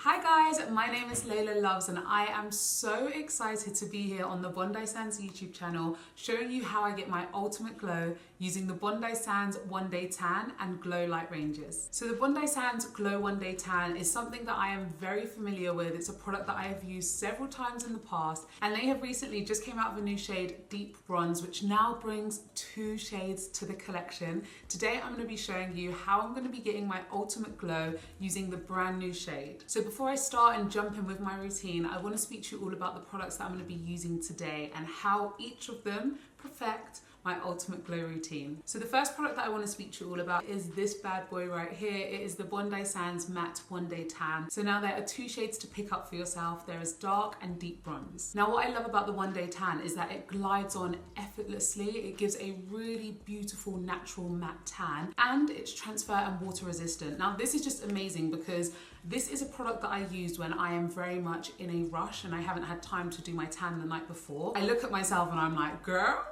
Hi guys, my name is Layla Loves and I am so excited to be here on the Bondi Sands YouTube channel showing you how I get my ultimate glow using the Bondi Sands One Day Tan and Glow Light ranges. So the Bondi Sands Glow One Day Tan is something that I am very familiar with. It's a product that I have used several times in the past, and they have recently just came out of a new shade, Deep Bronze, which now brings 2 shades to the collection. Today I'm going to be showing you how I'm going to be getting my ultimate glow using the brand new shade. So before I start and jump in with my routine, I want to speak to you all about the products that I'm going to be using today and how each of them perfect my ultimate glow routine. So the first product that I want to speak to you all about is this bad boy right here. It is the Bondi Sands Matte One Day Tan. So now there are 2 shades to pick up for yourself. There is dark and deep bronze. Now what I love about the One Day Tan is that it glides on effortlessly. It gives a really beautiful natural matte tan, and it's transfer and water resistant. Now this is just amazing because this is a product that I use when I am very much in a rush and I haven't had time to do my tan the night before. I look at myself and I'm like, girl,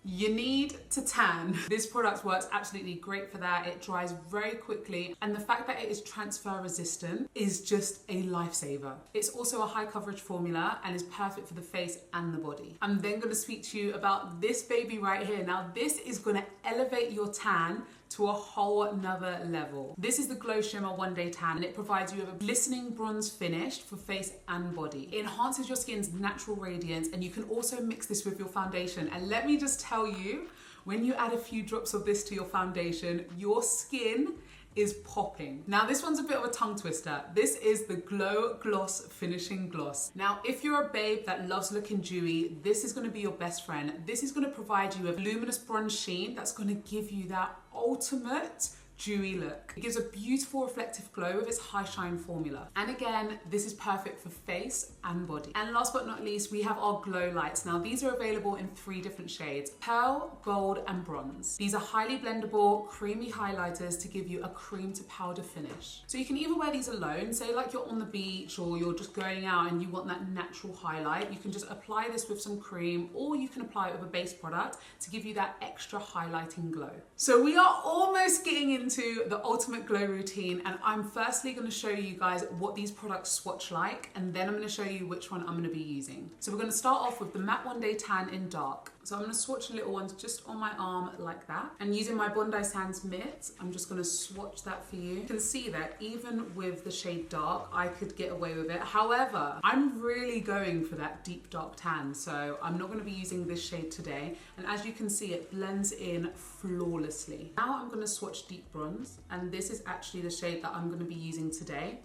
you need to tan. This product works absolutely great for that. It dries very quickly, and the fact that it is transfer resistant is just a lifesaver. It's also a high coverage formula and is perfect for the face and the body. I'm then going to speak to you about this baby right here. Now this is going to elevate your tan to a whole nother level. This is the Glow Shimmer One Day Tan, and it provides you with a glistening bronze finish for face and body. It enhances your skin's natural radiance, and you can also mix this with your foundation. And let me just tell you, when you add a few drops of this to your foundation, your skin is popping. Now this one's a bit of a tongue twister. This is the Glow Gloss Finishing Gloss. Now if you're a babe that loves looking dewy, this is going to be your best friend. This is going to provide you with luminous bronze sheen that's going to give you that ultimate dewy look. It gives a beautiful reflective glow with its high shine formula. And again, this is perfect for face and body. And last but not least, we have our glow lights. Now these are available in 3 different shades: pearl, gold, and bronze. These are highly blendable, creamy highlighters to give you a cream to powder finish. So you can either wear these alone, say like you're on the beach or you're just going out and you want that natural highlight. You can just apply this with some cream, or you can apply it with a base product to give you that extra highlighting glow. So we are almost getting into the ultimate glow routine, and I'm firstly going to show you guys what these products swatch like, and then I'm going to show you which one I'm going to be using. So we're going to start off with the Matte One Day Tan in dark. So I'm going to swatch a little ones just on my arm like that, and using my Bondi Sands mitt, I'm just going to swatch that for you. You can see that even with the shade dark, I could get away with it. However, I'm really going for that deep dark tan, so I'm not going to be using this shade today, and as you can see, it blends in flawlessly. Now I'm going to swatch deep bronze, and this is actually the shade that I'm going to be using today.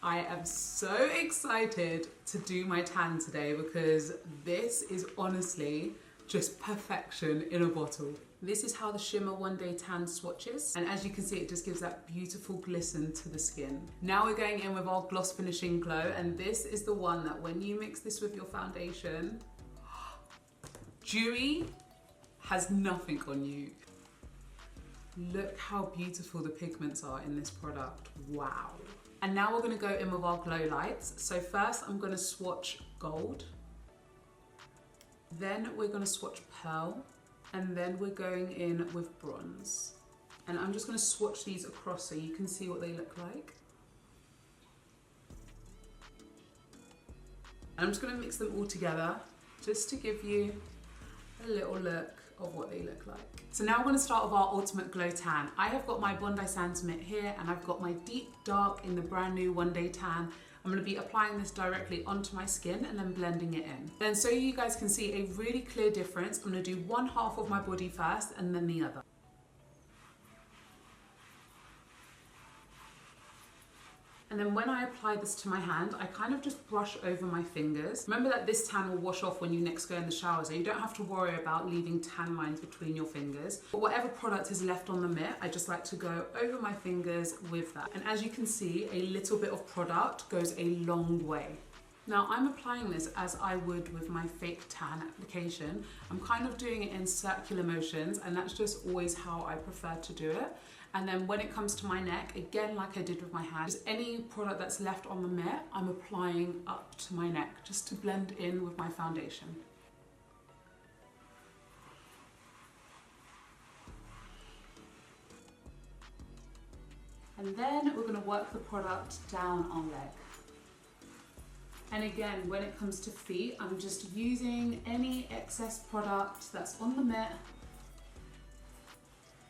I am so excited to do my tan today because this is honestly just perfection in a bottle. This is how the Shimmer One Day Tan swatches, and as you can see, it just gives that beautiful glisten to the skin. Now we're going in with our gloss finishing glow, and this is the one that when you mix this with your foundation, dewy has nothing on you. Look how beautiful the pigments are in this product. Wow. And now we're going to go in with our glow lights. So first I'm going to swatch gold, then we're going to swatch pearl, and then we're going in with bronze. And I'm just going to swatch these across so you can see what they look like. And I'm just going to mix them all together just to give you a little look of what they look like. So now we're going to start with our ultimate glow tan. I have got my Bondi Sands mitt here, and I've got my deep dark in the brand new One Day Tan. I'm going to be applying this directly onto my skin and then blending it in. Then so you guys can see a really clear difference, I'm going to do one half of my body first and then the other. And then when I apply this to my hand, I kind of just brush over my fingers. Remember that this tan will wash off when you next go in the shower, so you don't have to worry about leaving tan lines between your fingers. But whatever product is left on the mitt, I just like to go over my fingers with that. And as you can see, a little bit of product goes a long way. Now I'm applying this as I would with my fake tan application. I'm kind of doing it in circular motions, and that's just always how I prefer to do it. And then when it comes to my neck, again, like I did with my hand, just any product that's left on the mitt, I'm applying up to my neck just to blend in with my foundation. And then we're gonna work the product down our leg. And again, when it comes to feet, I'm just using any excess product that's on the mitt.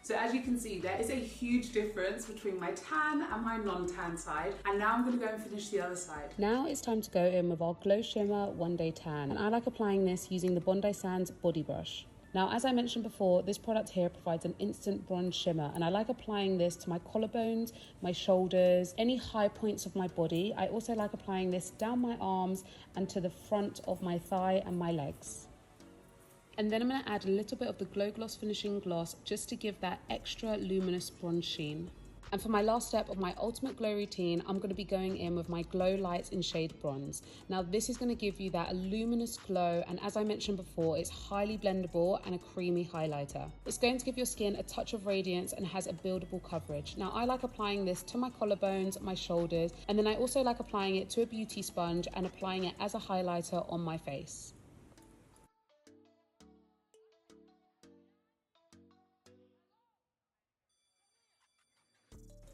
So as you can see, there is a huge difference between my tan and my non-tan side. And now I'm gonna go and finish the other side. Now it's time to go in with our Glow Shimmer One Day Tan. And I like applying this using the Bondi Sands Body Brush. Now, as I mentioned before, this product here provides an instant bronze shimmer, and I like applying this to my collarbones, my shoulders, any high points of my body. I also like applying this down my arms and to the front of my thigh and my legs. And then I'm going to add a little bit of the Glow Gloss Finishing Gloss just to give that extra luminous bronze sheen. And for my last step of my ultimate glow routine, I'm going to be going in with my Glow Lights in shade Bronze. Now this is going to give you that luminous glow, and as I mentioned before, it's highly blendable and a creamy highlighter. It's going to give your skin a touch of radiance and has a buildable coverage. Now I like applying this to my collarbones, my shoulders, and then I also like applying it to a beauty sponge and applying it as a highlighter on my face.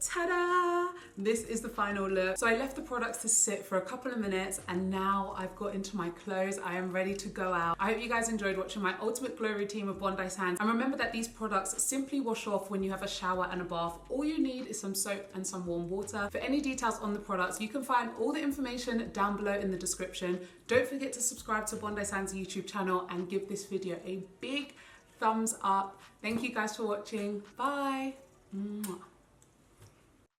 Ta-da! This is the final look. So I left the products to sit for a couple of minutes and now I've got into my clothes. I am ready to go out. I hope you guys enjoyed watching my ultimate glow routine with Bondi Sands. And remember that these products simply wash off when you have a shower and a bath. All you need is some soap and some warm water. For any details on the products, you can find all the information down below in the description. Don't forget to subscribe to Bondi Sands YouTube channel and give this video a big thumbs up. Thank you guys for watching. Bye. Mwah.